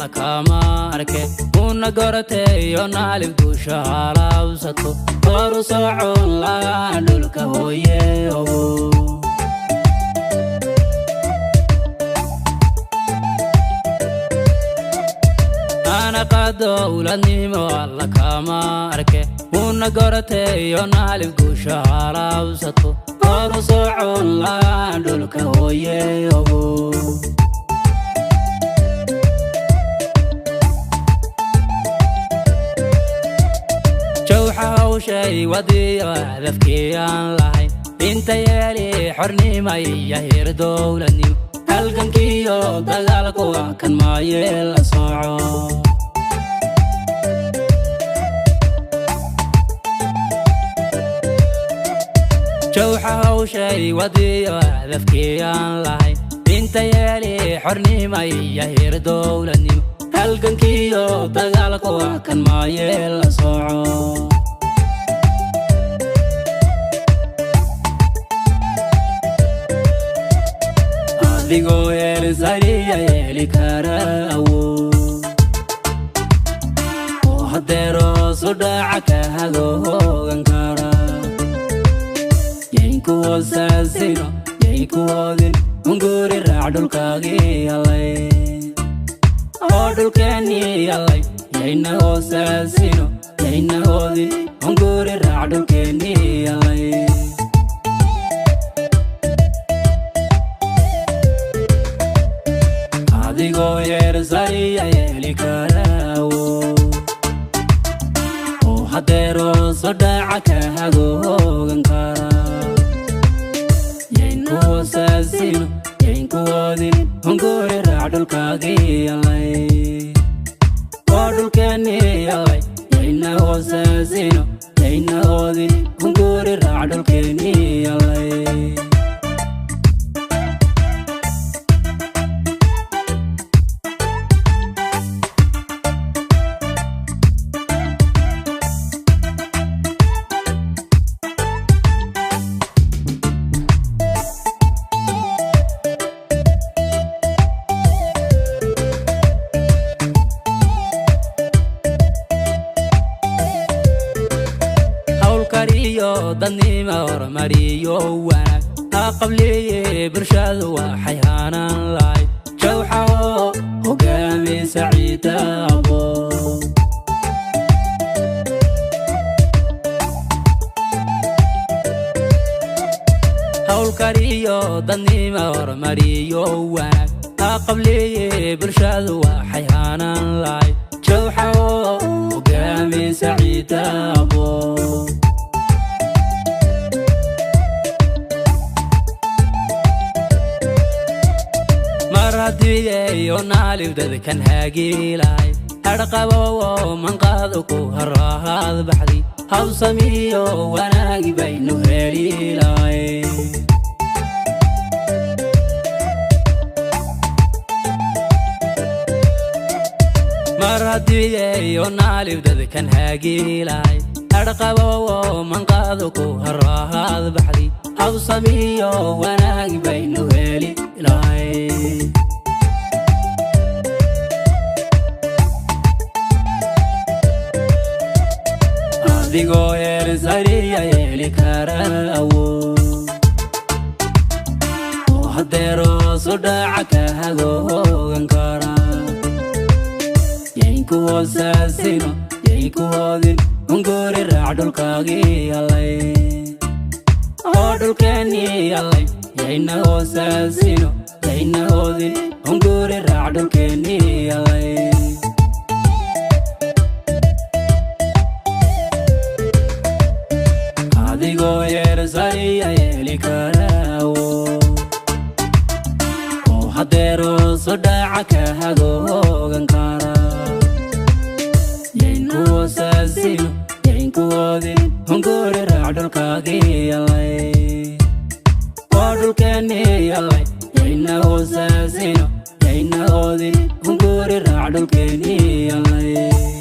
alla kama arke una gorate yo naalib dusha laabsato waru socon la dhulka hooye ana qado ulanimo alla kama arke una gorate yo naalib dusha laabsato waru socon la dhulka hooye شي ودي هدفكي aan lahayn inta yeeli xornimo iyo heer dawladnimo halgankiyo dagaalku waa kan maayeel la sooco شي ودي هدفكي aan lahayn inta yeeli xornimo iyo heer dawladnimo halgankiyo dagaalku waa kan maayeel la sooco digo el zariya el karawo o hadero sodaca ka hado gankara yanku wasasino yanku odin unguri raadul kaagi alay odul kani alay yana wasasino yana odin unguri raadul kani alay digo yer zariya el karawo o hadero sodaca ka hado gankara yanku wasasino yanku odin unguri raadul kaagi alay odul kani alay yana wasasino yana odin unguri raadul kani alay danima hormariyo wanaag aqabliye birshadu waxay haanaan lahay jawxa hogaami saciida abo hawlkariyo danima hormariyo wanaag aqabliye birshadu waxay haanaan lahay jawxa hogaami saciida abo yo naalib dadkan haagilay harqabo man qaado ku haraad baxdi hawsamiyo wanaagi baynu helilay maradiye yo naalib dadkan haagilay harqabo man qaado ku haraad baxdi hawsamiyo wanaagi baynu helilay digo el zariya el karawo o hadero sodaca ka hado gankara yanku wasasino yanku odin unguri raadul kaagi alay odul kani alay yana wasasino yana odin unguri raadul kani alay digo yer zariya el karawo o hadero sodaca ka hado gankara yanku wasasino yanku odin unguri raadul kaagi alay odul kani alay yana wasasino yana odin unguri raadul kani alay